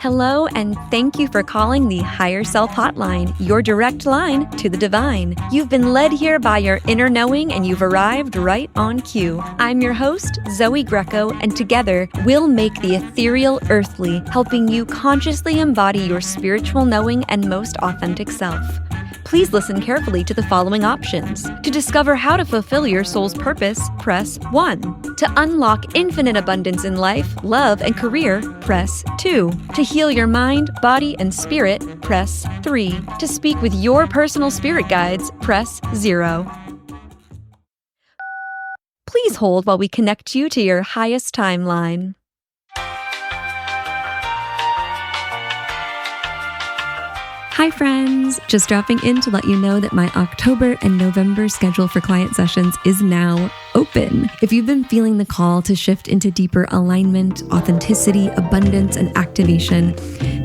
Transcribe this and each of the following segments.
Hello, and thank you for calling the Higher Self Hotline, your direct line to the divine. You've been led here by your inner knowing, and you've arrived right on cue. I'm your host, Zoey Greco, and together we'll make the ethereal earthly, helping you consciously embody your spiritual knowing and most authentic self. Please listen carefully to the following options. To discover how to fulfill your soul's purpose, press 1. To unlock infinite abundance in life, love, and career, press 2. To heal your mind, body, and spirit, press 3. To speak with your personal spirit guides, press 0. Please hold while we connect you to your highest timeline. Hi friends! Just dropping in to let you know that my October and November schedule for client sessions is now open. If you've been feeling the call to shift into deeper alignment, authenticity, abundance, and activation,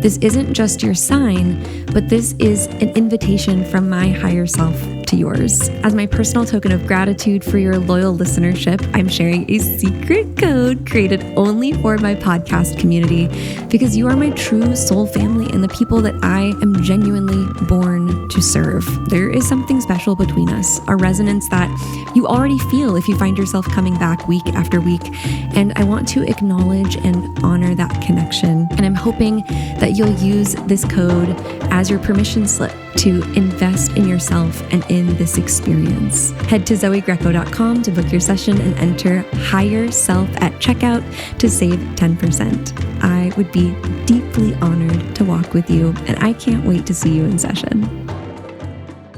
this isn't just your sign, but this is an invitation from my higher self to yours. As my personal token of gratitude for your loyal listenership, I'm sharing a secret code created only for my podcast community because you are my true soul family and the people that I am genuinely born to serve. There is something special between us, a resonance that you already feel if you find yourself coming back week after week. And I want to acknowledge and honor that connection. And I'm hoping that you'll use this code as your permission slip to invest in yourself and in this experience. Head to zoegreco.com to book your session and enter Higher Self at checkout to save 10%. I would be deeply honored to walk with you, and I can't wait to see you in session.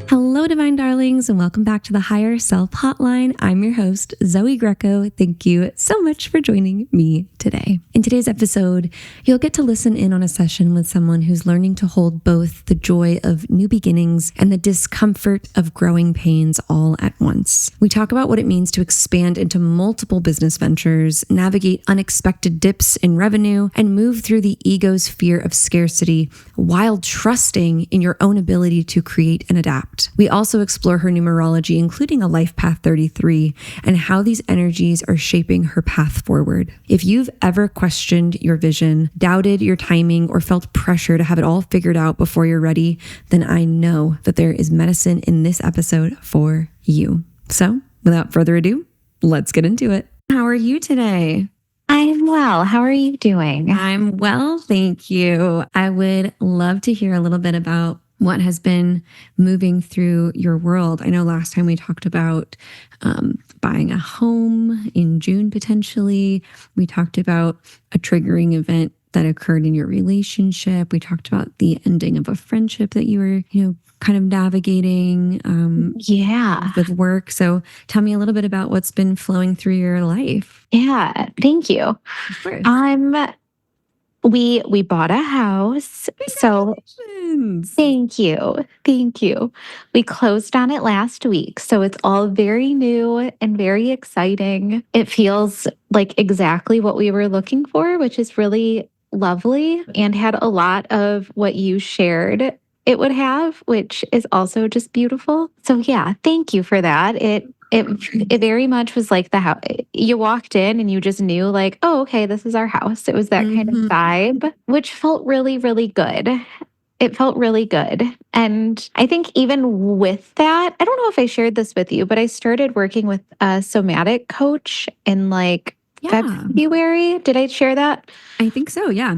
Hello, divine darlings, and welcome back to the Higher Self Hotline. I'm your host, Zoey Greco. Thank you so much for joining me today. In today's episode, you'll get to listen in on a session with someone who's learning to hold both the joy of new beginnings and the discomfort of growing pains all at once. We talk about what it means to expand into multiple business ventures, navigate unexpected dips in revenue, and move through the ego's fear of scarcity while trusting in your own ability to create and adapt. We also explore her numerology, including a life path 33, and how these energies are shaping her path forward. If you've ever questioned your vision, doubted your timing, or felt pressure to have it all figured out before you're ready, then I know that there is medicine in this episode for you. So, without further ado, let's get into it. How are you today? I'm well. How are you doing? I'm well, thank you. I would love to hear a little bit about what has been moving through your world. I know last time we talked about buying a home in June, potentially. We talked about a triggering event that occurred in your relationship. We talked about the ending of a friendship that you were, kind of navigating with work. So tell me a little bit about what's been flowing through your life. Yeah, thank you. Of course. We bought a house. So thank you. Thank you. We closed on it last week. So it's all very new and very exciting. It feels like exactly what we were looking for, which is really lovely and had a lot of what you shared it would have, which is also just beautiful. So yeah, thank you for that. It very much was like the house. You walked in and you just knew like, oh, okay, this is our house. It was that kind of vibe, which felt really, really good. It felt really good. And I think even with that, I don't know if I shared this with you, but I started working with a somatic coach in February. Did I share that? I think so, yeah.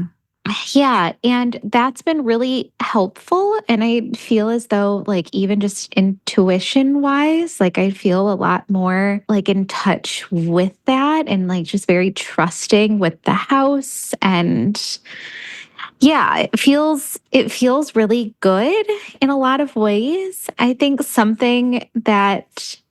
Yeah. And that's been really helpful. And I feel as though like even just intuition wise, like I feel a lot more like in touch with that and like just very trusting with the house. And yeah, it feels really good in a lot of ways. I think something that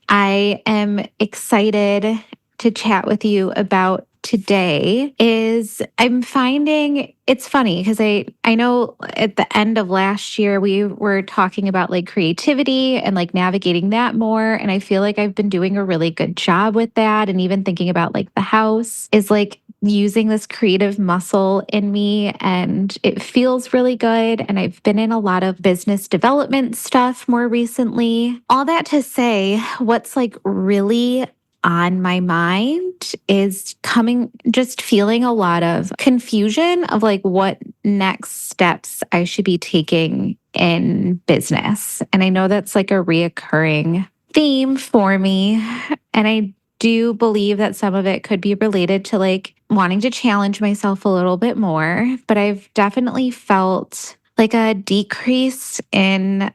I am excited to chat with you about today is I'm finding it's funny because I know at the end of last year we were talking about like creativity and like navigating that more, and I feel like I've been doing a really good job with that, and even thinking about like the house is like using this creative muscle in me, and it feels really good. And I've been in a lot of business development stuff more recently. All that to say, what's like really on my mind is just feeling a lot of confusion of like what next steps I should be taking in business. And I know that's like a reoccurring theme for me. And I do believe that some of it could be related to like wanting to challenge myself a little bit more. But I've definitely felt like a decrease in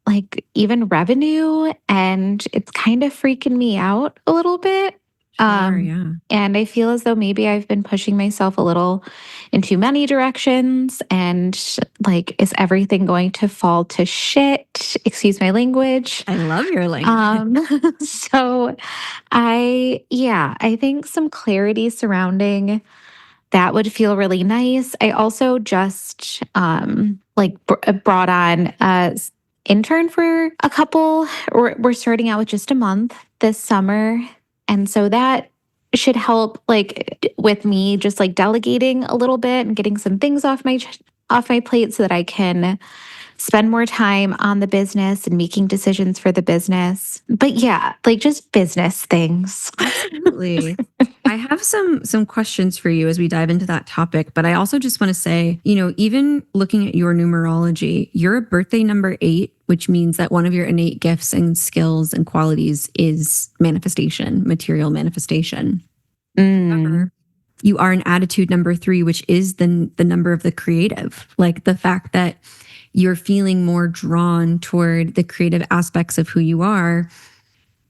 like even revenue, and it's kind of freaking me out a little bit. Sure, yeah. And I feel as though maybe I've been pushing myself a little in too many directions, and like, is everything going to fall to shit? Excuse my language. I love your language. So I think some clarity surrounding that would feel really nice. I also just brought on a intern for a couple. We're starting out with just a month this summer, and so that should help like with me just like delegating a little bit and getting some things off my plate so that I can spend more time on the business and making decisions for the business. But yeah, like just business things. Absolutely. I have some questions for you as we dive into that topic, but I also just want to say, even looking at your numerology, you're a birthday number 8, which means that one of your innate gifts and skills and qualities is manifestation, material manifestation. However, you are an attitude number 3, which is the number of the creative, like the fact that you're feeling more drawn toward the creative aspects of who you are.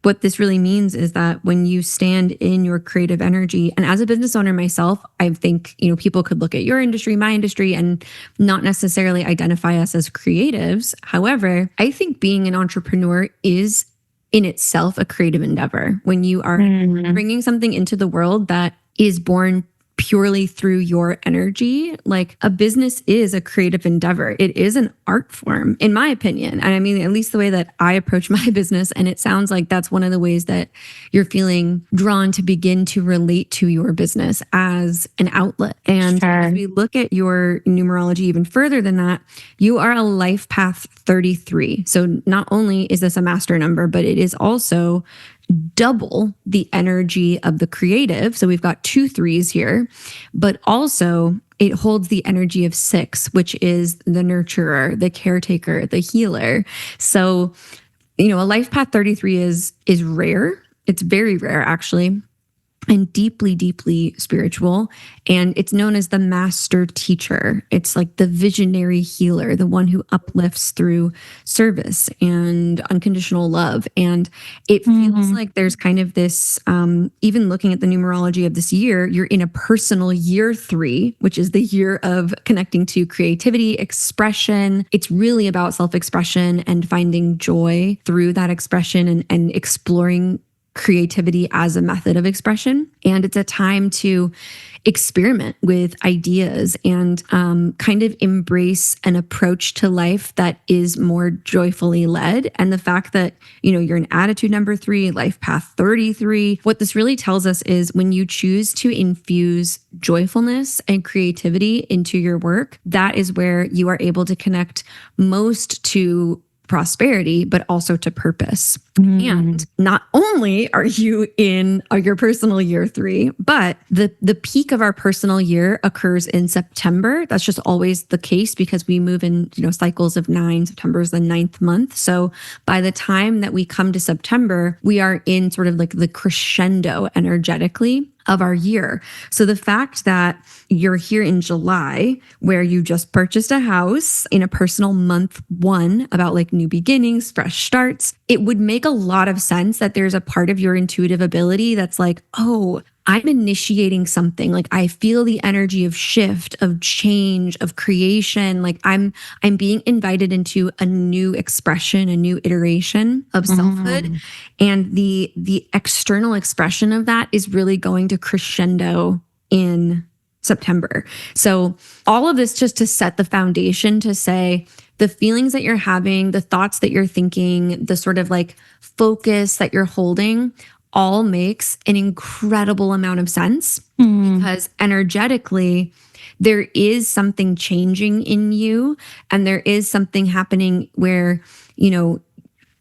What this really means is that when you stand in your creative energy, and as a business owner myself, I think, people could look at your industry, my industry, and not necessarily identify us as creatives. However, I think being an entrepreneur is in itself a creative endeavor. When you are bringing something into the world that is born purely through your energy, like a business is a creative endeavor. It is an art form, in my opinion. And I mean, at least the way that I approach my business. And it sounds like that's one of the ways that you're feeling drawn to begin to relate to your business as an outlet. And as we look at your numerology even further than that, you are a life path 33. So not only is this a master number, but it is also double the energy of the creative. So we've got 2 3s here, but also it holds the energy of 6, which is the nurturer, the caretaker, the healer. So, a life path 33 is rare. It's very rare, actually, and deeply, deeply spiritual. And it's known as the master teacher. It's like the visionary healer, the one who uplifts through service and unconditional love. And it feels like there's kind of this, even looking at the numerology of this year, you're in a personal year 3, which is the year of connecting to creativity, expression. It's really about self-expression and finding joy through that expression and exploring creativity as a method of expression. And it's a time to experiment with ideas and kind of embrace an approach to life that is more joyfully led. And the fact that, you're an attitude number 3, life path 33, what this really tells us is when you choose to infuse joyfulness and creativity into your work, that is where you are able to connect most to prosperity, but also to purpose. And not only are you in your personal year 3, but the peak of our personal year occurs in September. That's just always the case because we move in, cycles of 9. September is the 9th month. So by the time that we come to September, we are in sort of like the crescendo energetically of our year. So the fact that you're here in July, where you just purchased a house in a personal month 1 about like new beginnings, fresh starts, it would make a lot of sense that there's a part of your intuitive ability that's like, oh, I'm initiating something. Like I feel the energy of shift, of change, of creation. Like I'm being invited into a new expression, a new iteration of selfhood. And the external expression of that is really going to crescendo in September. So all of this just to set the foundation to say the feelings that you're having, the thoughts that you're thinking, the sort of like focus that you're holding all makes an incredible amount of sense because energetically there is something changing in you and there is something happening where,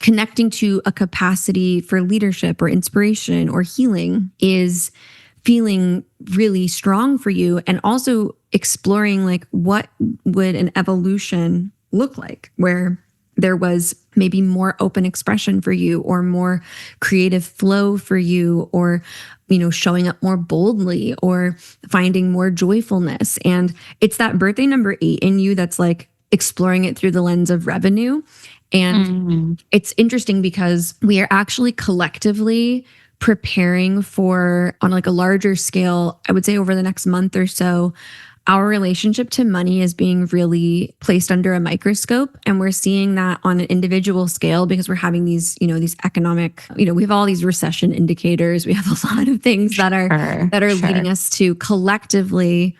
connecting to a capacity for leadership or inspiration or healing is feeling really strong for you, and also exploring like what would an evolution look like where there was maybe more open expression for you, or more creative flow for you, or showing up more boldly, or finding more joyfulness. And it's that birthday number 8 in you that's like exploring it through the lens of revenue. And it's interesting because we are actually collectively preparing for, on like a larger scale, I would say over the next month or so, our relationship to money is being really placed under a microscope. And we're seeing that on an individual scale because we're having these, these economic, we have all these recession indicators. We have a lot of things that are leading us to collectively,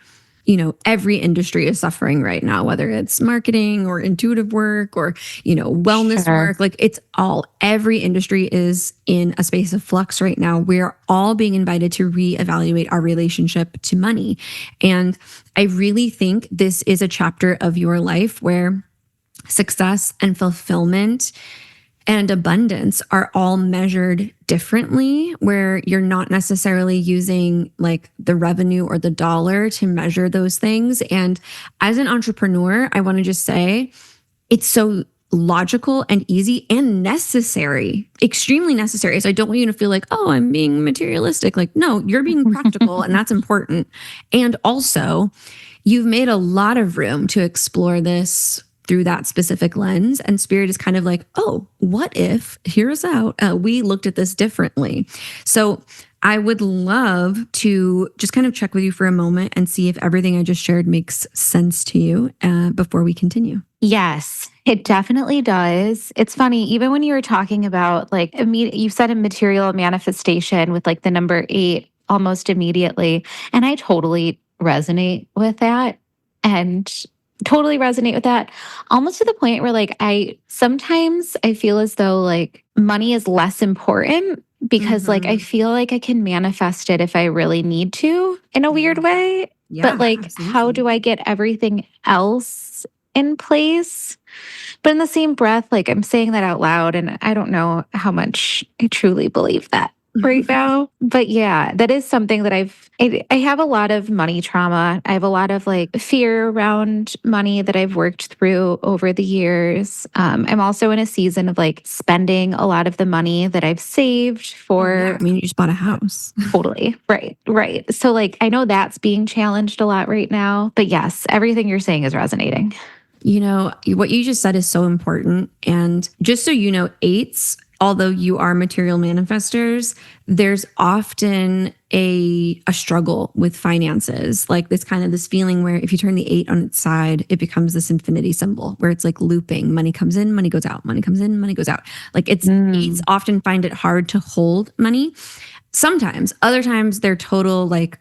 every industry is suffering right now, whether it's marketing or intuitive work or, wellness work. Like every industry is in a space of flux right now. We're all being invited to reevaluate our relationship to money. And I really think this is a chapter of your life where success and fulfillment and abundance are all measured differently, where you're not necessarily using like the revenue or the dollar to measure those things. And as an entrepreneur, I want to just say it's so logical and easy and necessary, extremely necessary. So I don't want you to feel like, oh, I'm being materialistic. Like, no, you're being practical and that's important. And also, you've made a lot of room to explore this through that specific lens. And Spirit is kind of like, oh, what if, hear us out, we looked at this differently. So I would love to just kind of check with you for a moment and see if everything I just shared makes sense to you before we continue. Yes, it definitely does. It's funny, even when you were talking about like, you said a material manifestation with like the number 8 almost immediately. And I totally resonate with that. Almost to the point where like sometimes I feel as though like money is less important because like I feel like I can manifest it if I really need to in a weird way. Yeah, but like, absolutely. How do I get everything else in place? But in the same breath, like I'm saying that out loud and I don't know how much I truly believe that right now. But yeah, that is something that I have a lot of money trauma. I have a lot of like fear around money that I've worked through over the years. I'm also in a season of like spending a lot of the money that I've saved for. Oh, yeah. I mean, you just bought a house. Totally. Right. So like, I know that's being challenged a lot right now, but yes, everything you're saying is resonating. What you just said is so important. And just so you know, 8s, although you are material manifestors, there's often a struggle with finances, like this feeling where if you turn the 8 on its side, it becomes this infinity symbol where it's like looping. Money comes in, money goes out, money comes in, money goes out. Like 8s often find it hard to hold money. Sometimes, other times they're total like,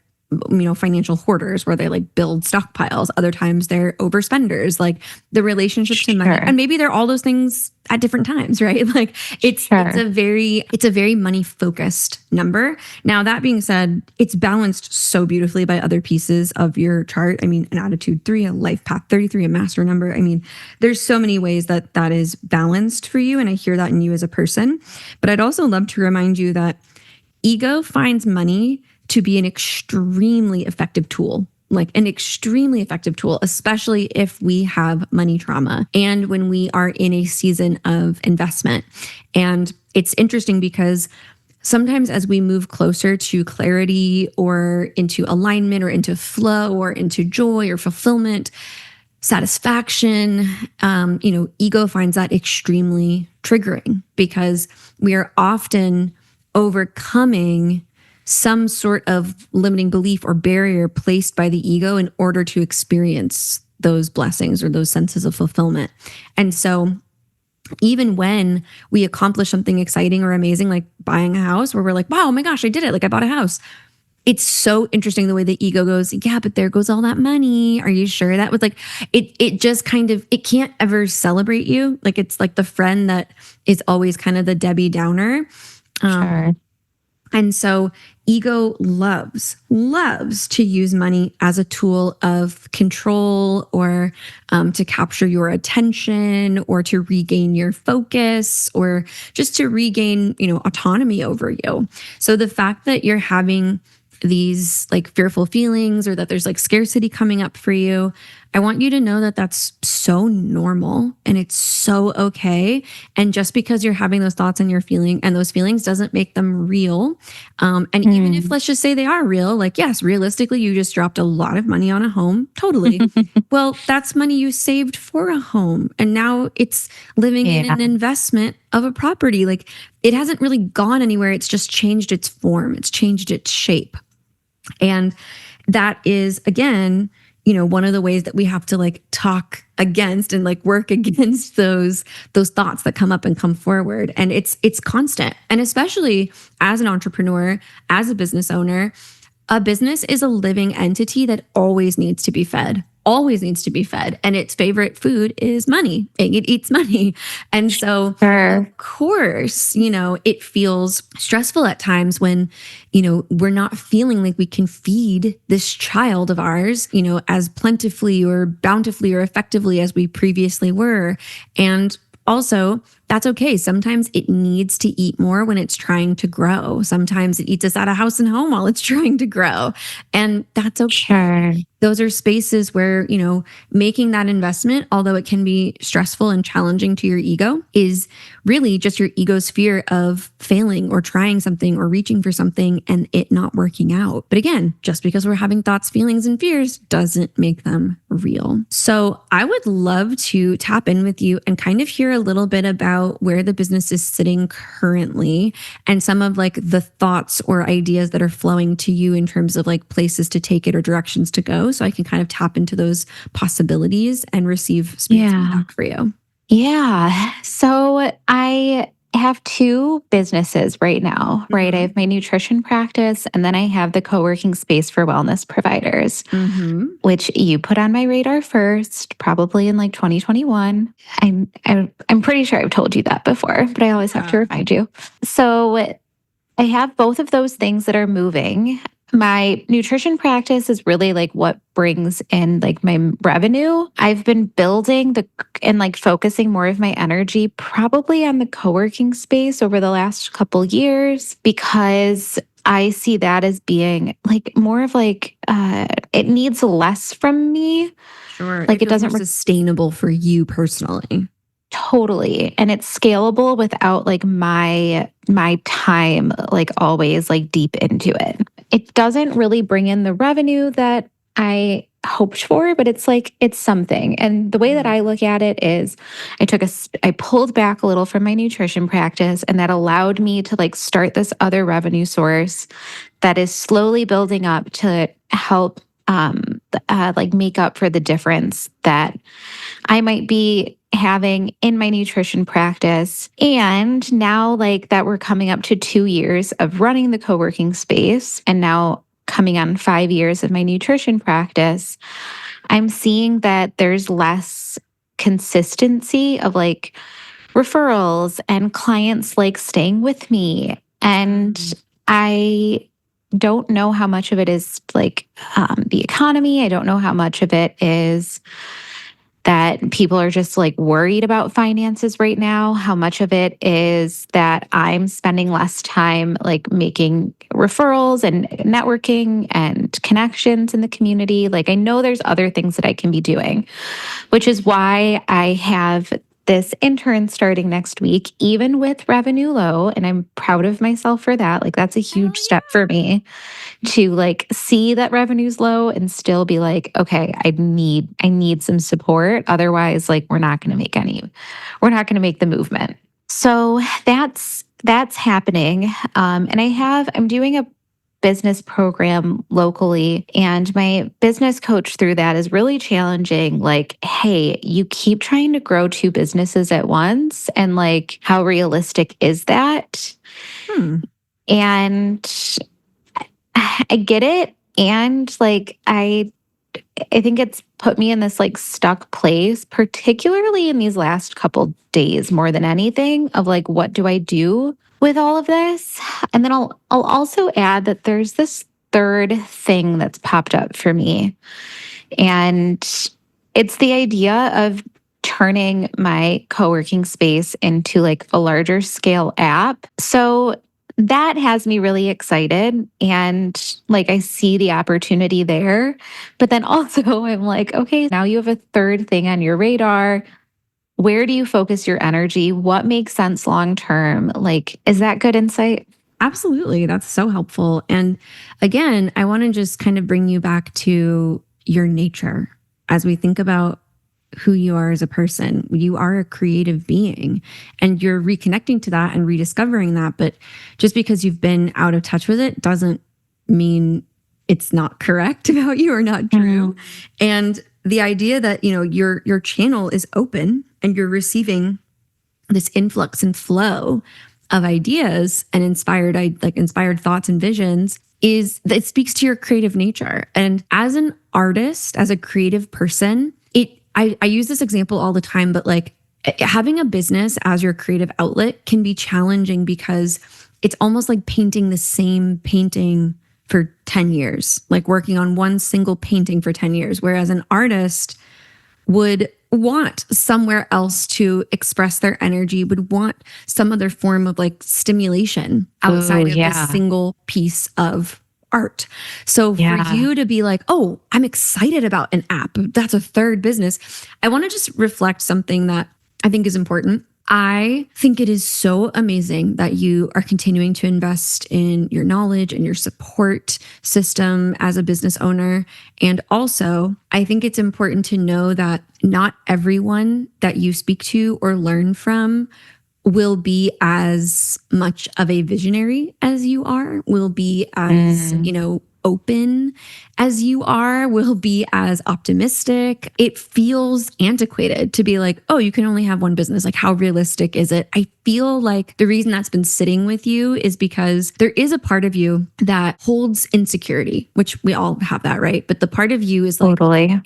financial hoarders where they like build stockpiles. Other times they're overspenders, like the relationship to money. And maybe they're all those things at different times, right? Like it's a very money focused number. Now, that being said, it's balanced so beautifully by other pieces of your chart. I mean, an attitude 3, a life path 33, a master number. I mean, there's so many ways that is balanced for you. And I hear that in you as a person. But I'd also love to remind you that ego finds money to be an extremely effective tool, especially if we have money trauma and when we are in a season of investment. And it's interesting because sometimes as we move closer to clarity or into alignment or into flow or into joy or fulfillment, satisfaction, ego finds that extremely triggering because we are often overcoming some sort of limiting belief or barrier placed by the ego in order to experience those blessings or those senses of fulfillment. And so even when we accomplish something exciting or amazing, like buying a house where we're like, wow, oh my gosh, I did it. Like I bought a house. It's so interesting the way the ego goes, yeah, but there goes all that money. Are you sure that was like, it just kind of, it can't ever celebrate you. Like it's like the friend that is always kind of the Debbie Downer. Sure. And so ego loves to use money as a tool of control, or to capture your attention, or to regain your focus, or just to regain, autonomy over you. So the fact that you're having these like fearful feelings, or that there's like scarcity coming up for you, I want you to know that that's so normal and it's so okay. And just because you're having those thoughts and those feelings doesn't make them real. And even if, let's just say they are real, like, yes, realistically, you just dropped a lot of money on a home. Totally. Well, that's money you saved for a home. And now it's living in an investment of a property. Like, it hasn't really gone anywhere. It's just changed its form. It's changed its shape. And that is, again, one of the ways that we have to like talk against and like work against those thoughts that come up and come forward. And it's constant. And especially as an entrepreneur, as a business owner, a business is a living entity that always needs to be fed. And its favorite food is money. It eats money. And so, of course, it feels stressful at times when, we're not feeling like we can feed this child of ours, as plentifully or bountifully or effectively as we previously were. And also, that's okay. Sometimes it needs to eat more when it's trying to grow. Sometimes it eats us out of house and home while it's trying to grow. And that's okay. Sure. Those are spaces where, making that investment, although it can be stressful and challenging to your ego, is really just your ego's fear of failing or trying something or reaching for something and it not working out. But again, just because we're having thoughts, feelings, and fears doesn't make them real. So I would love to tap in with you and kind of hear a little bit about where the business is sitting currently and some of like the thoughts or ideas that are flowing to you in terms of like places to take it or directions to go. So I can kind of tap into those possibilities and receive feedback for you. Yeah. So I have two businesses right now, right? I have my nutrition practice, and then I have the co-working space for wellness providers, which you put on my radar first, probably in like 2021. I'm pretty sure I've told you that before, but I always have to remind you. So I have both of those things that are moving. My nutrition practice is really like what brings in like my revenue. I've been building and like focusing more of my energy probably on the co-working space over the last couple years, because I see that as being like more of like it needs less from me. Sure. Like it doesn't sustainable for you personally. Totally. And it's scalable without like my time like always like deep into it. It doesn't really bring in the revenue that I hoped for, but it's like it's something. And the way that I look at it is I pulled back a little from my nutrition practice, and that allowed me to like start this other revenue source that is slowly building up to help like make up for the difference that I might be having in my nutrition practice. And now, like that, we're coming up to 2 years of running the co-working space, and now coming on 5 years of my nutrition practice, I'm seeing that there's less consistency of like referrals and clients like staying with me. And I don't know how much of it is like the economy. I don't know how much of it is that people are just like worried about finances right now. How much of it is that I'm spending less time like making referrals and networking and connections in the community. Like I know there's other things that I can be doing, which is why I have this intern starting next week, even with revenue low. And I'm proud of myself for that. Like that's a huge step for me to like see that revenue's low and still be like, okay, I need some support. Otherwise, like we're not going to make the movement. So that's happening. And I'm doing a business program locally, and my business coach through that is really challenging. Like, hey, you keep trying to grow two businesses at once, and like, how realistic is that? And I get it. And like, I think it's put me in this like stuck place, particularly in these last couple days more than anything, of like, what do I do? with all of this. And then I'll also add that there's this third thing that's popped up for me. And it's the idea of turning my co-working space into like a larger scale app. So that has me really excited. And like I see the opportunity there. But then also I'm like, okay, now you have a third thing on your radar. Where do you focus your energy? What makes sense long term? Like, is that good insight? Absolutely. That's so helpful. And again, I want to just kind of bring you back to your nature as we think about who you are as a person. You are a creative being and you're reconnecting to that and rediscovering that. But just because you've been out of touch with it doesn't mean it's not correct about you or not true. And the idea that, your channel is open and you're receiving this influx and flow of ideas and inspired thoughts and visions is that it speaks to your creative nature. And as an artist, as a creative person, I use this example all the time, but like having a business as your creative outlet can be challenging because it's almost like painting the same painting for 10 years, like working on one single painting for 10 years. Whereas an artist would want somewhere else to express their energy, would want some other form of like stimulation outside of a single piece of art. So for you to be like, oh, I'm excited about an app, that's a third business. I want to just reflect something that I think is important. I think it is so amazing that you are continuing to invest in your knowledge and your support system as a business owner. And also, I think it's important to know that not everyone that you speak to or learn from will be as much of a visionary as you are, will be as, open as you are, will be as optimistic. It feels antiquated to be like, oh, you can only have one business. Like, how realistic is it? I feel like the reason that's been sitting with you is because there is a part of you that holds insecurity, which we all have that, right? But the part of you is like, totally.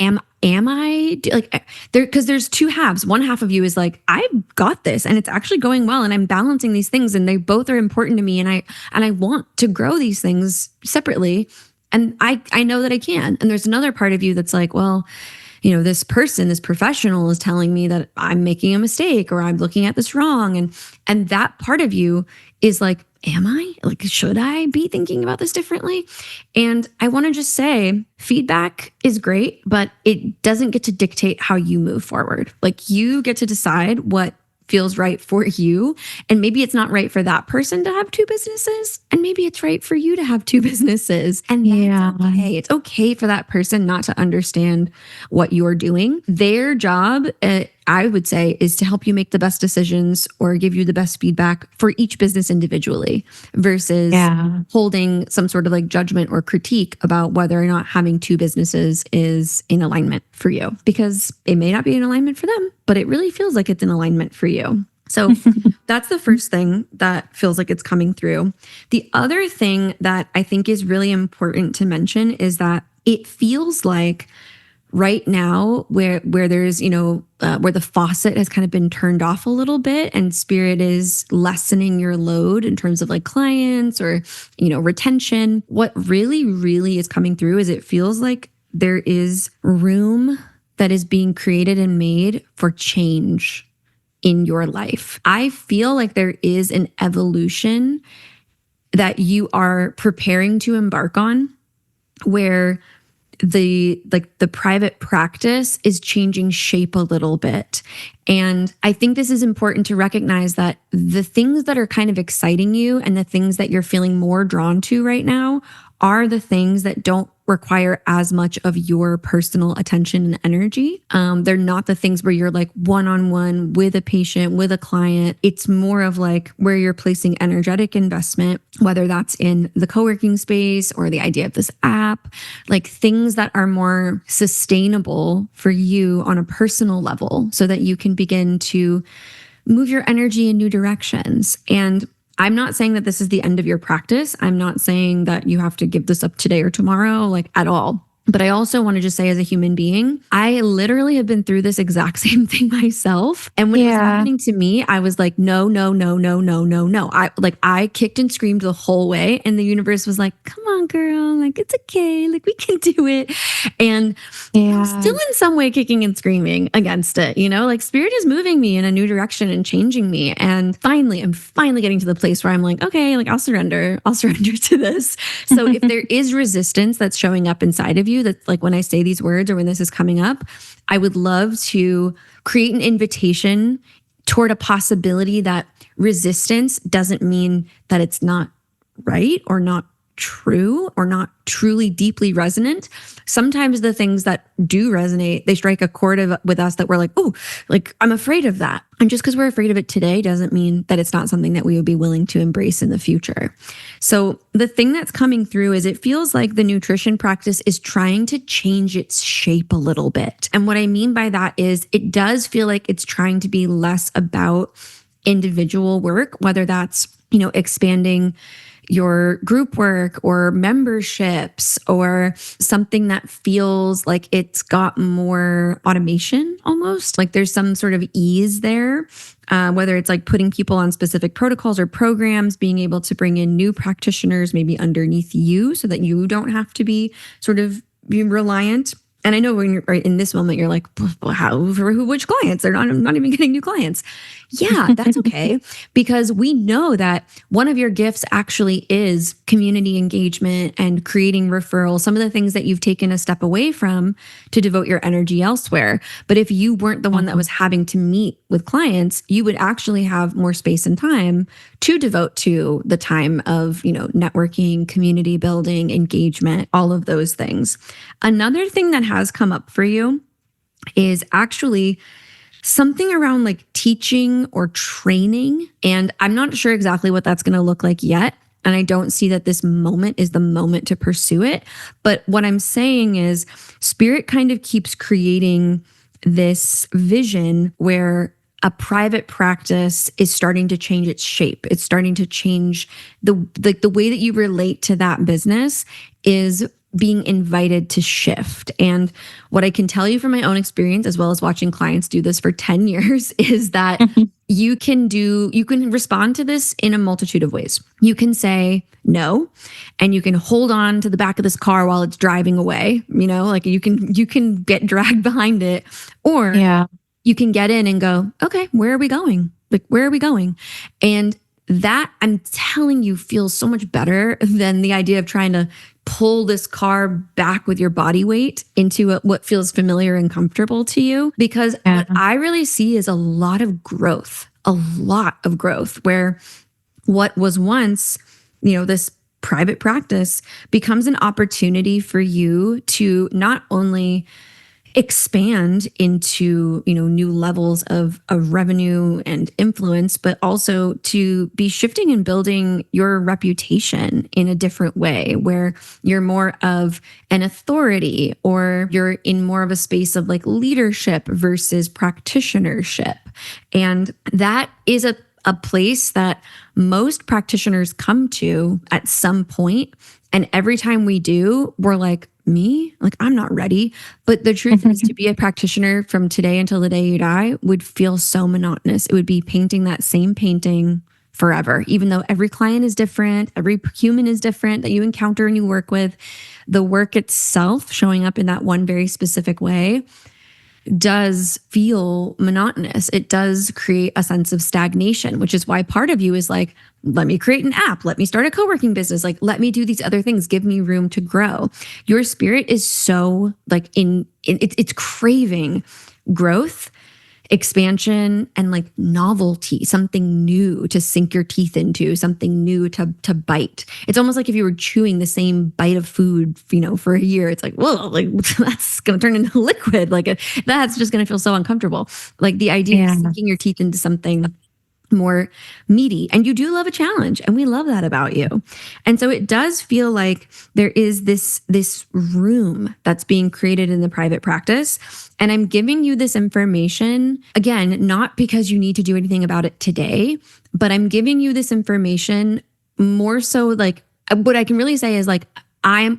Am I like there? Because there's two halves. One half of you is like, I've got this and it's actually going well and I'm balancing these things and they both are important to me and I want to grow these things separately. And I know that I can. And there's another part of you that's like, well, this person, this professional is telling me that I'm making a mistake or I'm looking at this wrong. And that part of you is like, am I? Like, should I be thinking about this differently? And I want to just say feedback is great, but it doesn't get to dictate how you move forward. Like, you get to decide what feels right for you. And maybe it's not right for that person to have two businesses. And maybe it's right for you to have two businesses. And that's okay. It's okay for that person not to understand what you're doing. Their job, I would say, is to help you make the best decisions or give you the best feedback for each business individually versus holding some sort of like judgment or critique about whether or not having two businesses is in alignment for you, because it may not be in alignment for them, but it really feels like it's in alignment for you. So that's the first thing that feels like it's coming through. The other thing that I think is really important to mention is that it feels like right now where there's, where the faucet has kind of been turned off a little bit and spirit is lessening your load in terms of like clients or, retention. What really, really is coming through is it feels like there is room that is being created and made for change in your life. I feel like there is an evolution that you are preparing to embark on where the private practice is changing shape a little bit. And I think this is important to recognize that the things that are kind of exciting you and the things that you're feeling more drawn to right now are the things that don't require as much of your personal attention and energy. They're not the things where you're like one-on-one with a patient, with a client. It's more of like where you're placing energetic investment, whether that's in the co-working space or the idea of this app, like things that are more sustainable for you on a personal level so that you can begin to move your energy in new directions. And I'm not saying that this is the end of your practice. I'm not saying that you have to give this up today or tomorrow, like at all. But I also want to just say, as a human being, I literally have been through this exact same thing myself. And when it was happening to me, I was like, no, no, no, no, no, no, no. I kicked and screamed the whole way. And the universe was like, come on, girl. Like, it's okay. Like, we can do it. And I'm still in some way kicking and screaming against it. Like, spirit is moving me in a new direction and changing me. And I'm finally getting to the place where I'm like, okay, like, I'll surrender to this. So if there is resistance that's showing up inside of you, that's like when I say these words or when this is coming up, I would love to create an invitation toward a possibility that resistance doesn't mean that it's not right or not true or not truly deeply resonant. Sometimes the things that do resonate, they strike a chord with us that we're like, oh, like, I'm afraid of that. And just because we're afraid of it today doesn't mean that it's not something that we would be willing to embrace in the future. So the thing that's coming through is it feels like the nutrition practice is trying to change its shape a little bit. And what I mean by that is it does feel like it's trying to be less about individual work, whether that's, expanding your group work or memberships or something that feels like it's got more automation almost. Like there's some sort of ease there, whether it's like putting people on specific protocols or programs, being able to bring in new practitioners maybe underneath you so that you don't have to be sort of reliant. And I know when you're right in this moment, you're like, which clients? I'm not even getting new clients. Yeah, that's okay. Because we know that one of your gifts actually is community engagement and creating referrals, some of the things that you've taken a step away from to devote your energy elsewhere. But if you weren't the one that was having to meet with clients, you would actually have more space and time to devote to the time of, networking, community building, engagement, all of those things. Another thing that has come up for you is actually something around like teaching or training. And I'm not sure exactly what that's going to look like yet. And I don't see that this moment is the moment to pursue it. But what I'm saying is spirit kind of keeps creating this vision where a private practice is starting to change its shape. It's starting to change the way that you relate to that business is being invited to shift. And what I can tell you from my own experience, as well as watching clients do this for 10 years, is that you can respond to this in a multitude of ways. You can say no, and you can hold on to the back of this car while it's driving away, like you can get dragged behind it, or you can get in and go, okay, where are we going? Like, where are we going? And that, I'm telling you, feels so much better than the idea of trying to pull this car back with your body weight into what feels familiar and comfortable to you. Because what I really see is a lot of growth, where what was once, this private practice becomes an opportunity for you to not only expand into, new levels of revenue and influence, but also to be shifting and building your reputation in a different way where you're more of an authority or you're in more of a space of like leadership versus practitionership. And that is a place that most practitioners come to at some point. And every time we do, we're like, me? Like, I'm not ready. But the truth is, to be a practitioner from today until the day you die would feel so monotonous. It would be painting that same painting forever, even though every client is different, every human is different that you encounter and you work with. The work itself, showing up in that one very specific way, does feel monotonous. It does create a sense of stagnation, which is why part of you is like, let me create an app. Let me start a co-working business. Like, let me do these other things. Give me room to grow. Your spirit is so like it's craving growth, expansion, and like novelty, something new to sink your teeth into, something new to bite. It's almost like if you were chewing the same bite of food, for a year, it's like, whoa, like that's going to turn into liquid. Like that's just going to feel so uncomfortable. Like the idea of sinking your teeth into something more meaty. And you do love a challenge, and we love that about you. And so it does feel like there is this room that's being created in the private practice. And I'm giving you this information, again, not because you need to do anything about it today, but I'm giving you this information more so like what I can really say is like,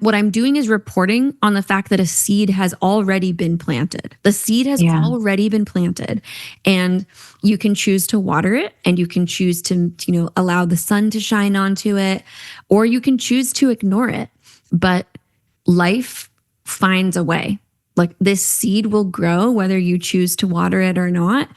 what I'm doing is reporting on the fact that a seed has already been planted. The seed has Yeah. already been planted, and you can choose to water it, and you can choose to, allow the sun to shine onto it, or you can choose to ignore it. But life finds a way. Like, this seed will grow whether you choose to water it or not.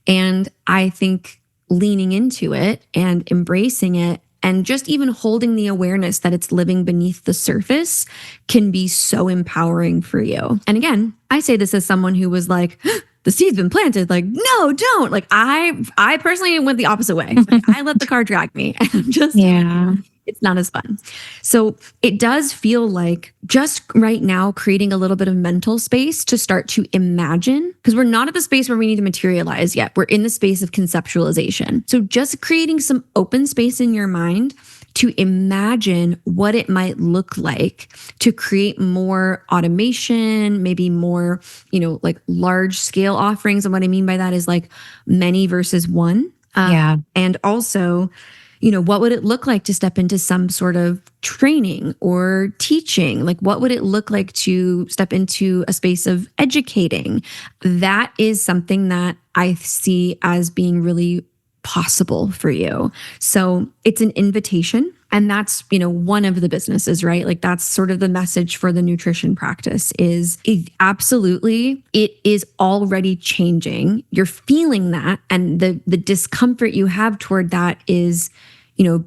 And I think leaning into it and embracing it and just even holding the awareness that it's living beneath the surface can be so empowering for you. And again, I say this as someone who was like, the seed's been planted. Like, no, don't. Like, I personally went the opposite way. Like, I let the car drag me, and I'm just, it's not as fun. So it does feel like just right now creating a little bit of mental space to start to imagine, because we're not at the space where we need to materialize yet. We're in the space of conceptualization. So just creating some open space in your mind to imagine what it might look like to create more automation, maybe more, like large scale offerings. And what I mean by that is like many versus one. And also, what would it look like to step into some sort of training or teaching? Like, what would it look like to step into a space of educating? That is something that I see as being really possible for you. So it's an invitation. And that's, one of the businesses, right? Like, that's sort of the message for the nutrition practice is absolutely, it is already changing. You're feeling that. And the discomfort you have toward that is,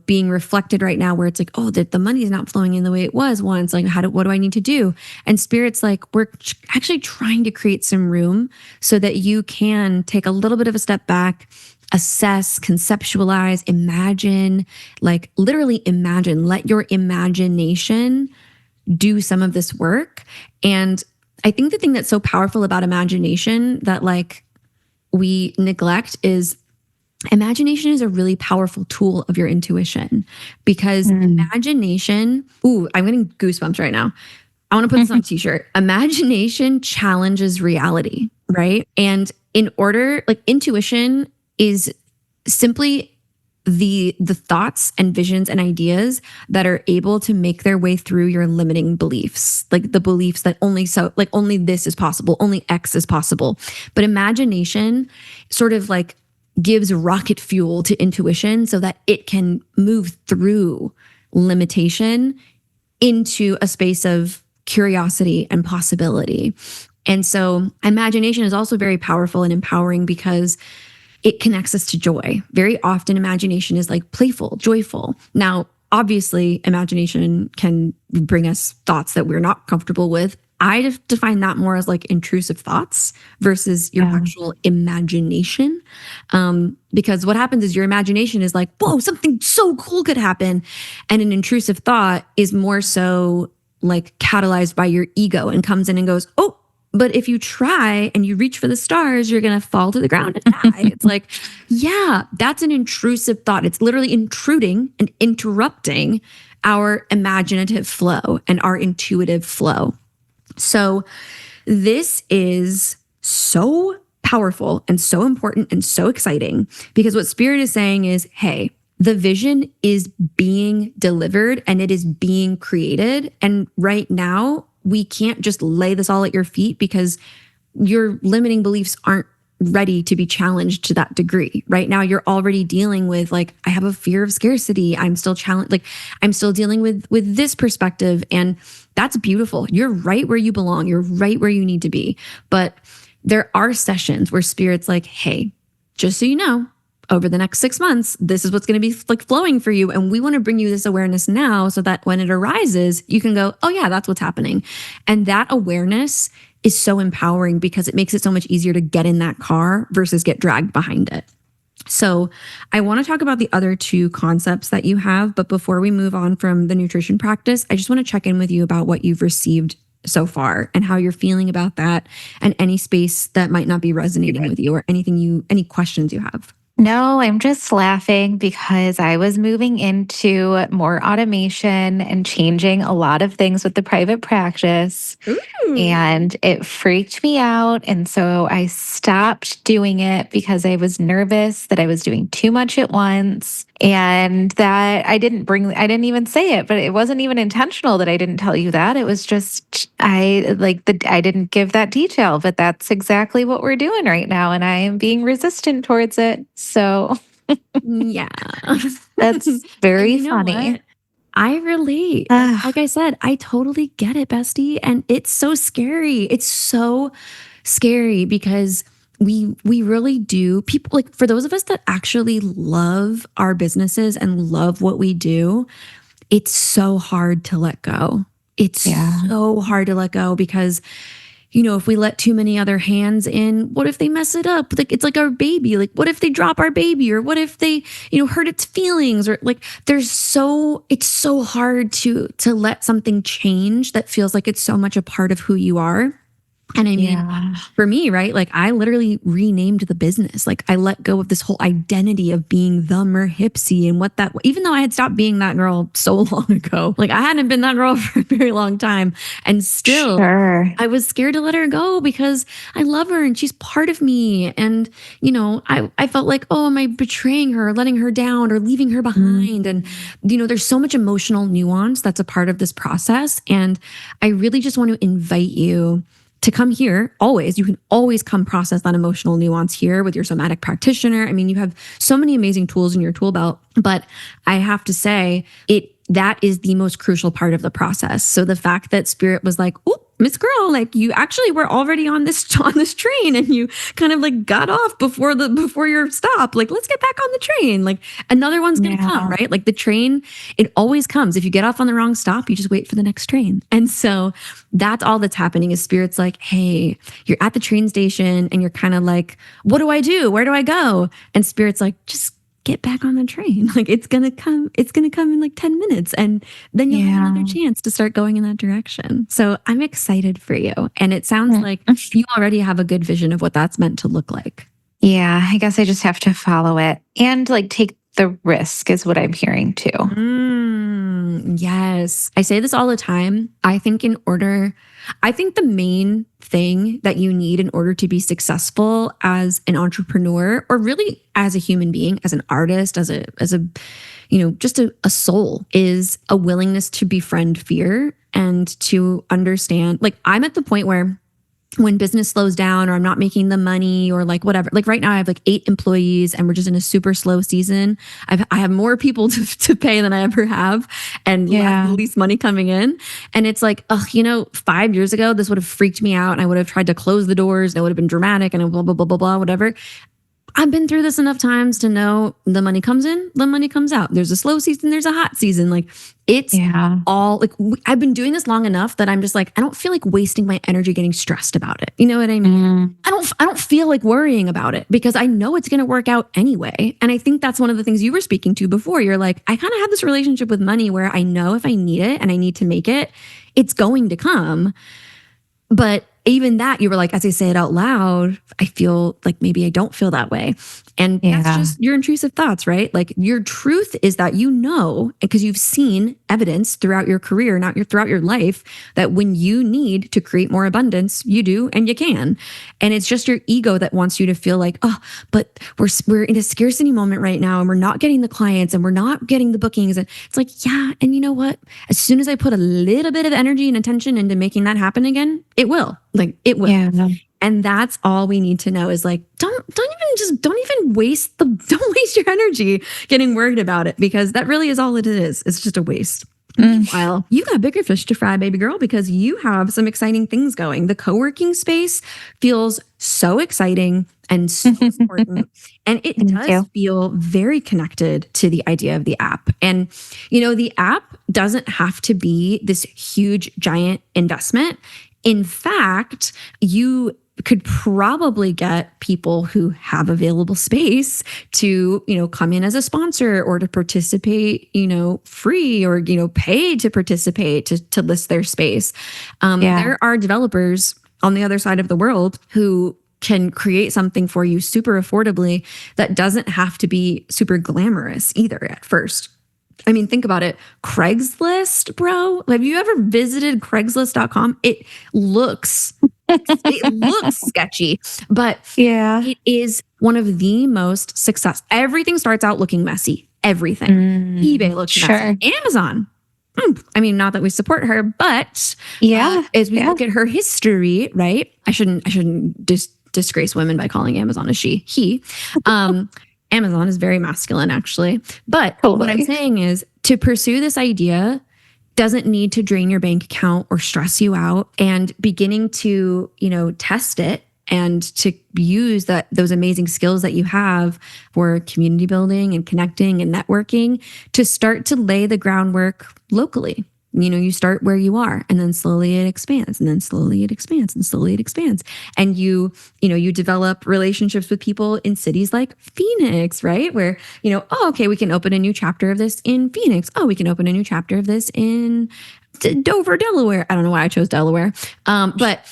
being reflected right now, where it's like, oh, the money is not flowing in the way it was once. Like, what do I need to do? And Spirit's like, we're actually trying to create some room so that you can take a little bit of a step back, assess, conceptualize, imagine, like literally imagine, let your imagination do some of this work. And I think the thing that's so powerful about imagination that like we neglect is imagination is a really powerful tool of your intuition, because imagination, I'm getting goosebumps right now. I want to put this on a t-shirt. Imagination challenges reality, right? And intuition is simply the thoughts and visions and ideas that are able to make their way through your limiting beliefs, like the beliefs that only this is possible, only X is possible. But imagination sort of like gives rocket fuel to intuition so that it can move through limitation into a space of curiosity and possibility. And so imagination is also very powerful and empowering because it connects us to joy. Very often imagination is like playful, joyful. Now, obviously, imagination can bring us thoughts that we're not comfortable with. I define that more as like intrusive thoughts versus your actual imagination. Because what happens is your imagination is like, whoa, something so cool could happen. And an intrusive thought is more so like catalyzed by your ego and comes in and goes, oh, but if you try and you reach for the stars, you're going to fall to the ground and die. It's like, yeah, that's an intrusive thought. It's literally intruding and interrupting our imaginative flow and our intuitive flow. So this is so powerful and so important and so exciting, because what Spirit is saying is, hey, the vision is being delivered and it is being created. And right now, we can't just lay this all at your feet because your limiting beliefs aren't ready to be challenged to that degree. Right now, you're already dealing with like, I have a fear of scarcity. I'm still challenged. Like, I'm still dealing with this perspective. And that's beautiful. You're right where you belong. You're right where you need to be. But there are sessions where Spirit's like, hey, just so you know, over the next 6 months, this is what's going to be like flowing for you. And we want to bring you this awareness now so that when it arises, you can go, oh yeah, that's what's happening. And that awareness is so empowering because it makes it so much easier to get in that car versus get dragged behind it. So I want to talk about the other two concepts that you have. But before we move on from the nutrition practice, I just want to check in with you about what you've received so far and how you're feeling about that, and any space that might not be resonating with you, or any questions you have. No, I'm just laughing because I was moving into more automation and changing a lot of things with the private practice. Ooh. And it freaked me out. And so I stopped doing it because I was nervous that I was doing too much at once. And that I didn't even say it, but it wasn't even intentional that I didn't tell you that. It was just, I didn't give that detail, but that's exactly what we're doing right now. And I am being resistant towards it. So Yeah. that's And very you know funny. what? I relate. Ah, Like I said, I totally get it, bestie. And it's so scary. It's so scary because we really do. People, like, for those of us that actually love our businesses and love what we do, it's so hard to let go. It's yeah. so hard to let go because, if we let too many other hands in, what if they mess it up? Like, it's like our baby. Like, what if they drop our baby? Or what if they, hurt its feelings? Or like, it's so hard to let something change that feels like it's so much a part of who you are. And I mean, Yeah. for me, right? Like, I literally renamed the business. Like, I let go of this whole identity of being the Merhipsy and what that, even though I had stopped being that girl so long ago, like I hadn't been that girl for a very long time. And still, Sure. I was scared to let her go because I love her and she's part of me. And, I felt like, oh, am I betraying her, letting her down, or leaving her Mm. behind? And, there's so much emotional nuance that's a part of this process. And I really just want to invite you to come here always. You can always come process that emotional nuance here with your somatic practitioner. I mean, you have so many amazing tools in your tool belt, but I have to say that is the most crucial part of the process. So the fact that spirit was like, "Oh, Miss Girl, like you actually were already on this train and you kind of like got off before your stop. Like, let's get back on the train. Like another one's going to come, Yeah. right? Like the train, it always comes. If you get off on the wrong stop, you just wait for the next train." And so that's all that's happening is spirit's like, "Hey, you're at the train station and you're kind of like, what do I do? Where do I go?" And spirit's like, "Just get back on the train. Like it's going to come. It's going to come in like 10 minutes. And then you'll have another Yeah. chance to start going in that direction." So I'm excited for you. And it sounds Mm. like you already have a good vision of what that's meant to look like. Yeah, I guess I just have to follow it and like take the risk is what I'm hearing too. Yes. I say this all the time. I think the main thing that you need in order to be successful as an entrepreneur, or really as a human being, as an artist, as a just a soul, is a willingness to befriend fear and to understand. Like, I'm at the point where when business slows down or I'm not making the money or like whatever, like right now I have like 8 employees and we're just in a super slow season. I have more people to pay than I ever have and Yeah. least money coming in. And it's like, 5 years ago, this would have freaked me out and I would have tried to close the doors and it would have been dramatic and blah, blah, blah, blah, blah, whatever. I've been through this enough times to know the money comes in, the money comes out. There's a slow season, there's a hot season. Like it's Yeah. all like I've been doing this long enough that I'm just like I don't feel like wasting my energy getting stressed about it. You know what I mean? Mm. I don't feel like worrying about it because I know it's going to work out anyway. And I think that's one of the things you were speaking to before. You're like, I kind of have this relationship with money where I know if I need it and I need to make it, it's going to come. But even that, you were like, as I say it out loud, I feel like maybe I don't feel that way. And that's Yeah. just your intrusive thoughts, right? Like your truth is that because you've seen evidence throughout your career, throughout your life, that when you need to create more abundance, you do and you can. And it's just your ego that wants you to feel like, oh, but we're in a scarcity moment right now and we're not getting the clients and we're not getting the bookings. And it's like, yeah, and you know what? As soon as I put a little bit of energy and attention into making that happen again, it will. Like it will. Yeah. And that's all we need to know is like, don't even don't waste your energy getting worried about it because that really is all it is. It's just a waste. Meanwhile, you got bigger fish to fry, baby girl, because you have some exciting things going. The co-working space feels so exciting and so important. And it Thank does you. feel very connected to the idea of the app. And, the app doesn't have to be this huge, giant investment. In fact, you could probably get people who have available space to, come in as a sponsor or to participate, free or, pay to participate to list their space. Yeah. There are developers on the other side of the world who can create something for you super affordably that doesn't have to be super glamorous either at first. I mean, think about it. Craigslist, bro. Have you ever visited Craigslist.com? It looks sketchy, but it is one of the most successful. Everything starts out looking messy. Everything. eBay looks messy. Amazon. I mean, not that we support her, but as we look at her history, right? I shouldn't disgrace women by calling Amazon a she, he. Amazon is very masculine, actually. But what I'm saying is to pursue this idea doesn't need to drain your bank account or stress you out, and beginning to, test it and to use those amazing skills that you have for community building and connecting and networking to start to lay the groundwork locally. You start where you are, and then slowly it expands, and then slowly it expands, and slowly it expands. And you develop relationships with people in cities like Phoenix, right? Where, okay, we can open a new chapter of this in Phoenix. Oh, we can open a new chapter of this in Dover, Delaware. I don't know why I chose Delaware. But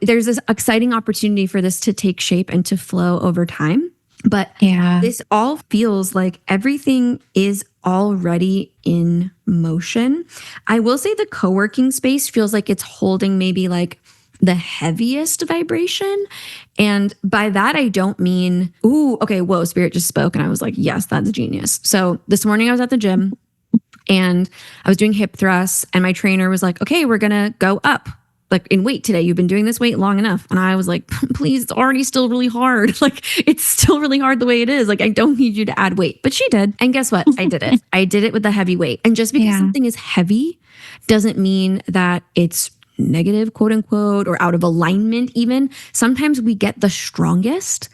there's this exciting opportunity for this to take shape and to flow over time. But this all feels like everything is already in motion. I will say the co-working space feels like it's holding maybe like the heaviest vibration. And by that, I don't mean, Spirit just spoke. And I was like, yes, that's genius. So this morning I was at the gym and I was doing hip thrusts, and my trainer was like, okay, we're going to go up. Like in weight today, you've been doing this weight long enough. And I was like, please, it's already still really hard. Like it's still really hard the way it is. Like I don't need you to add weight. But she did. And guess what? I did it. I did it with the heavy weight. And just because something is heavy doesn't mean that it's negative, quote unquote, or out of alignment even. Sometimes we get the strongest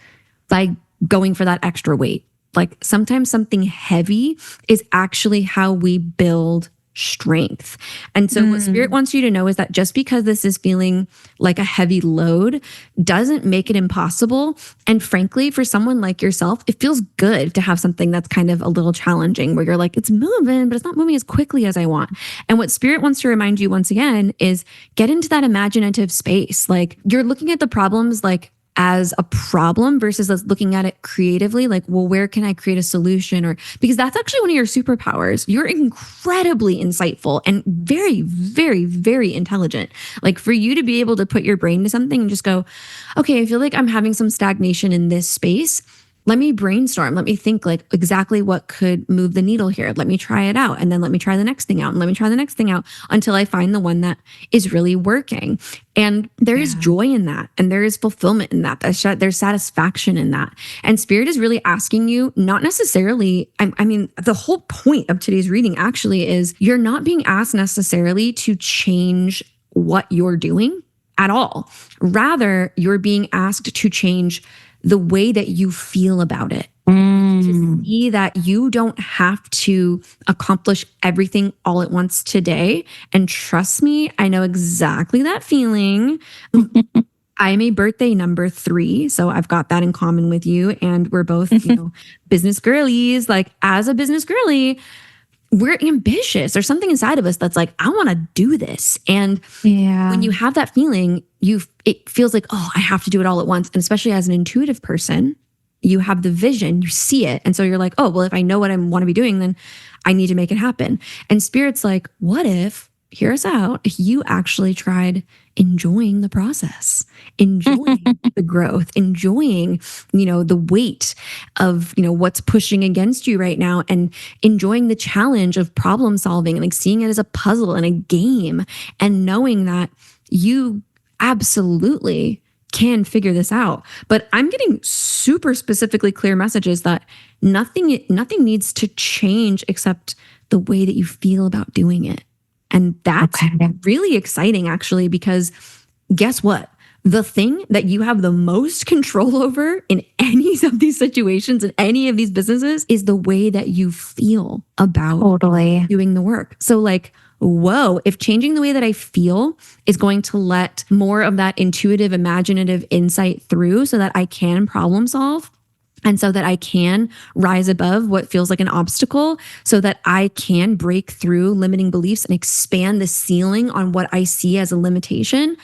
by going for that extra weight. Like sometimes something heavy is actually how we build strength. And so what Spirit wants you to know is that just because this is feeling like a heavy load doesn't make it impossible. And frankly, for someone like yourself, it feels good to have something that's kind of a little challenging where you're like, it's moving, but it's not moving as quickly as I want. And what Spirit wants to remind you once again is get into that imaginative space. Like you're looking at the problems like as a problem versus us looking at it creatively, like, well, where can I create a solution? Or because that's actually one of your superpowers. You're incredibly insightful and very, very, very intelligent. Like for you to be able to put your brain to something and just go, okay, I feel like I'm having some stagnation in this space. Let me brainstorm. Let me think like exactly what could move the needle here. Let me try it out. And then let me try the next thing out. And let me try the next thing out until I find the one that is really working. And there is joy in that. And there is fulfillment in that. There's satisfaction in that. And Spirit is really asking you, not necessarily, I mean, the whole point of today's reading actually is you're not being asked necessarily to change what you're doing at all. Rather, you're being asked to change the way that you feel about it. To see that you don't have to accomplish everything all at once today. And trust me, I know exactly that feeling. I'm a birthday number 3, so I've got that in common with you. And we're both, business girlies. Like as a business girly, we're ambitious. There's something inside of us that's like, I want to do this. And when you have that feeling, it feels like, oh, I have to do it all at once. And especially as an intuitive person, you have the vision, you see it. And so you're like, oh, well, if I know what I want to be doing, then I need to make it happen. And Spirit's like, what if, hear us out, if you actually tried enjoying the process, enjoying the growth, enjoying, the weight of, what's pushing against you right now, and enjoying the challenge of problem solving and like seeing it as a puzzle and a game, and knowing that you absolutely can figure this out. But I'm getting super specifically clear messages that nothing needs to change except the way that you feel about doing it. And that's really exciting, actually, because guess what? The thing that you have the most control over in any of these situations, in any of these businesses, is the way that you feel about doing the work. So like, whoa, if changing the way that I feel is going to let more of that intuitive, imaginative insight through so that I can problem solve, and so that I can rise above what feels like an obstacle, so that I can break through limiting beliefs and expand the ceiling on what I see as a limitation.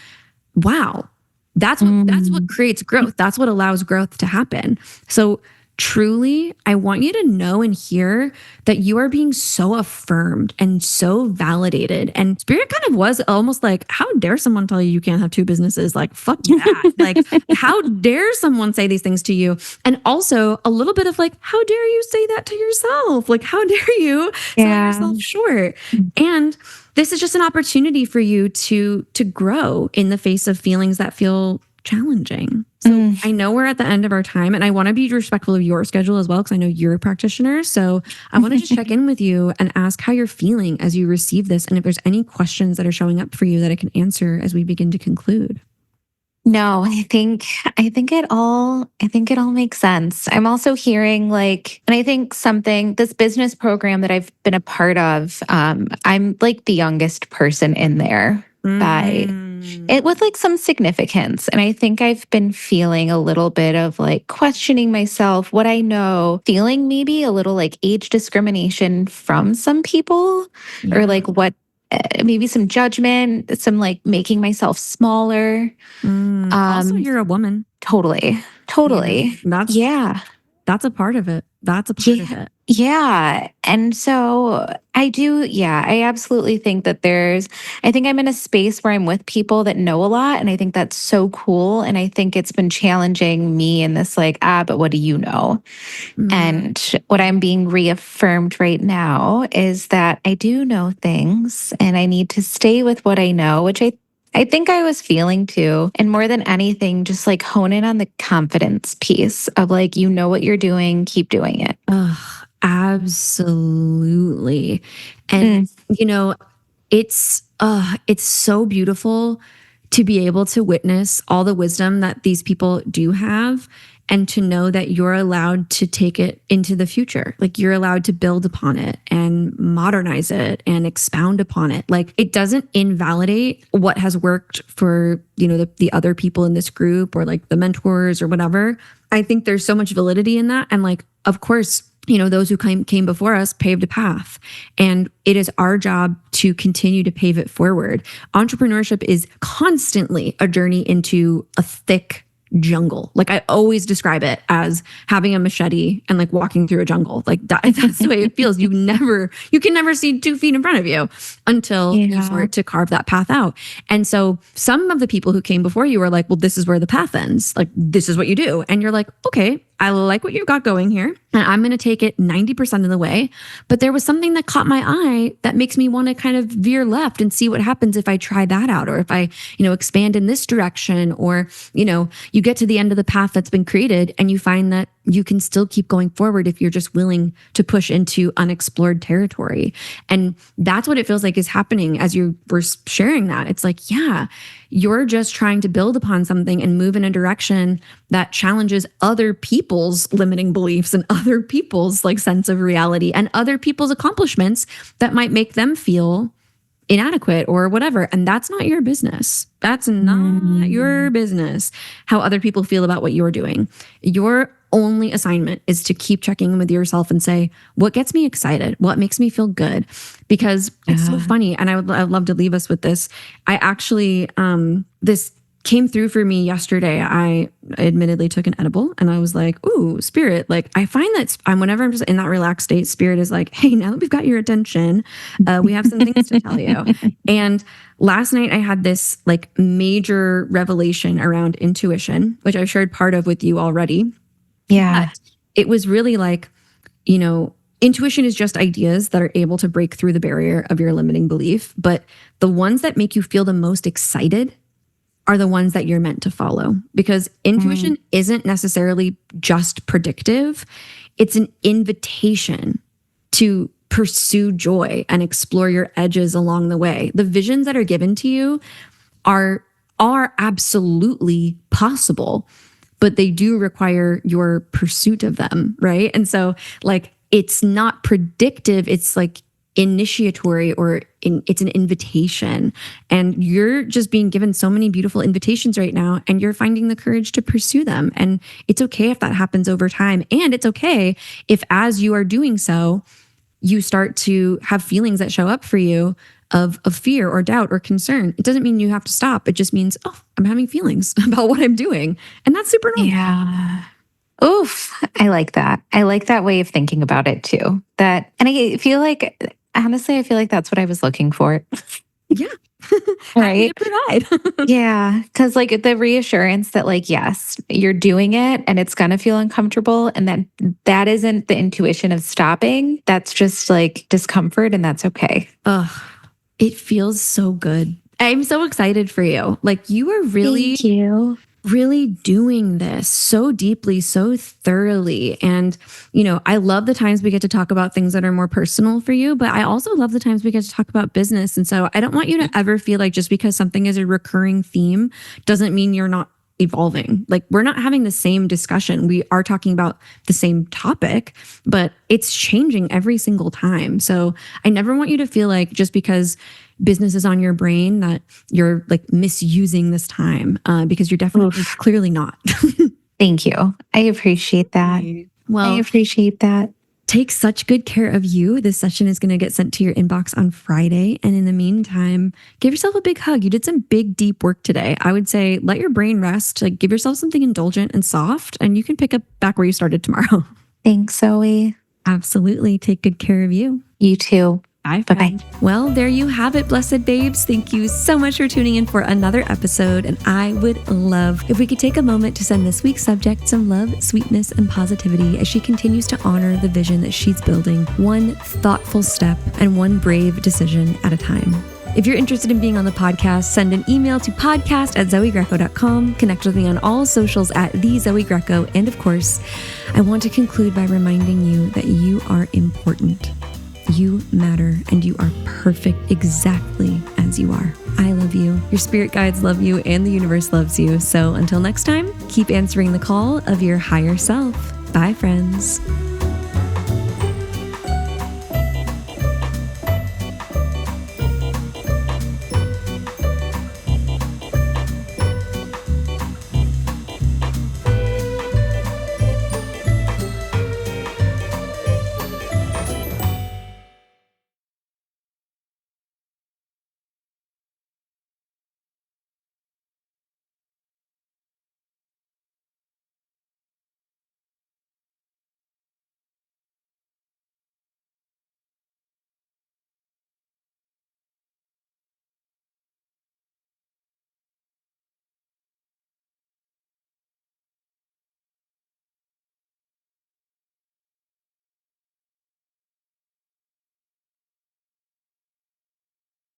Wow, That's what creates growth. That's what allows growth to happen. So truly, I want you to know and hear that you are being so affirmed and so validated. And Spirit kind of was almost like, how dare someone tell you you can't have two businesses? Like, fuck that. Like, how dare someone say these things to you? And also a little bit of like, how dare you say that to yourself? Like, how dare you sell yourself short? And this is just an opportunity for you to grow in the face of feelings that feel challenging. So I know we're at the end of our time, and I want to be respectful of your schedule as well, because I know you're a practitioner. So I want to just check in with you and ask how you're feeling as you receive this, and if there's any questions that are showing up for you that I can answer as we begin to conclude. No, I think it all makes sense. I'm also hearing like, and I think this business program that I've been a part of, I'm like the youngest person in there by it with like some significance. And I think I've been feeling a little bit of like questioning myself, what I know, feeling maybe a little like age discrimination from some people, or like what maybe some judgment, some like making myself smaller. Also, you're a woman. Totally. That's a part of it. That's a part of it. Yeah. And so I absolutely think that I think I'm in a space where I'm with people that know a lot. And I think that's so cool. And I think it's been challenging me in this, like, but what do you know? And what I'm being reaffirmed right now is that I do know things and I need to stay with what I know, which I think I was feeling too. And more than anything, just like hone in on the confidence piece of like, you know what you're doing, keep doing it. Absolutely. And, it's so beautiful to be able to witness all the wisdom that these people do have, and to know that you're allowed to take it into the future. Like, you're allowed to build upon it and modernize it and expound upon it. Like, it doesn't invalidate what has worked for, the other people in this group, or like the mentors or whatever. I think there's so much validity in that. And like, of course, those who came before us paved a path, and it is our job to continue to pave it forward. Entrepreneurship is constantly a journey into a thick jungle. Like, I always describe it as having a machete and like walking through a jungle. Like that's the way it feels. You can never see 2 feet in front of you until you start to carve that path out. And so some of the people who came before you are like, well, this is where the path ends. Like, this is what you do. And you're like, okay, I like what you've got going here, and I'm going to take it 90% of the way. But there was something that caught my eye that makes me want to kind of veer left and see what happens if I try that out, or if I, expand in this direction, or, you get to the end of the path that's been created and you find that you can still keep going forward if you're just willing to push into unexplored territory. And that's what it feels like is happening as you were sharing that. It's like, yeah, you're just trying to build upon something and move in a direction that challenges other people's limiting beliefs and other people's like sense of reality and other people's accomplishments that might make them feel inadequate or whatever. And that's not your business. That's not your business, how other people feel about what you're doing. Your only assignment is to keep checking in with yourself and say, what gets me excited? What makes me feel good? Because it's so funny. And I'd love to leave us with this. I actually, this came through for me yesterday. I admittedly took an edible, and I was like, ooh, Spirit. Like, I find that whenever I'm just in that relaxed state, Spirit is like, hey, now that we've got your attention, we have some things to tell you. And last night I had this like major revelation around intuition, which I've shared part of with you already. Yeah. But it was really like, intuition is just ideas that are able to break through the barrier of your limiting belief. But the ones that make you feel the most excited are the ones that you're meant to follow, because intuition isn't necessarily just predictive. It's an invitation to pursue joy and explore your edges along the way. The visions that are given to you are absolutely possible, but they do require your pursuit of them, right? And so like, it's not predictive, it's like initiatory, or it's an invitation. And you're just being given so many beautiful invitations right now, and you're finding the courage to pursue them. And it's okay if that happens over time. And it's okay if, as you are doing so, you start to have feelings that show up for you of fear or doubt or concern. It doesn't mean you have to stop. It just means, oh, I'm having feelings about what I'm doing. And that's super normal. Yeah. Oof. I like that. I like that way of thinking about it too. And I feel like, honestly, I feel like that's what I was looking for. Yeah. Right. Happy to provide. Yeah. Cause like the reassurance that like, yes, you're doing it and it's going to feel uncomfortable. And that isn't the intuition of stopping. That's just like discomfort and that's okay. Ugh, it feels so good. I'm so excited for you. Like you are Thank you. really doing this so deeply, so thoroughly. And, I love the times we get to talk about things that are more personal for you, but I also love the times we get to talk about business. And so I don't want you to ever feel like just because something is a recurring theme doesn't mean you're not evolving. Like we're not having the same discussion. We are talking about the same topic, but it's changing every single time. So I never want you to feel like just because business is on your brain that you're like misusing this time because you're definitely clearly not. Thank you. I appreciate that. Well, I appreciate that. Take such good care of you. This session is going to get sent to your inbox on Friday. And in the meantime, give yourself a big hug. You did some big, deep work today. I would say let your brain rest. Like give yourself something indulgent and soft, and you can pick up back where you started tomorrow. Thanks, Zoey. Absolutely. Take good care of you. You too. Bye-bye. Well, there you have it, blessed babes. Thank you so much for tuning in for another episode. And I would love if we could take a moment to send this week's subject some love, sweetness, and positivity as she continues to honor the vision that she's building, one thoughtful step and one brave decision at a time. If you're interested in being on the podcast, send an email to podcast@zoegreco.com. Connect with me on all socials @thezoegreco. And of course, I want to conclude by reminding you that you are important. You matter and you are perfect exactly as you are. I love you. Your spirit guides love you and the universe loves you. So until next time, keep answering the call of your higher self. Bye, friends.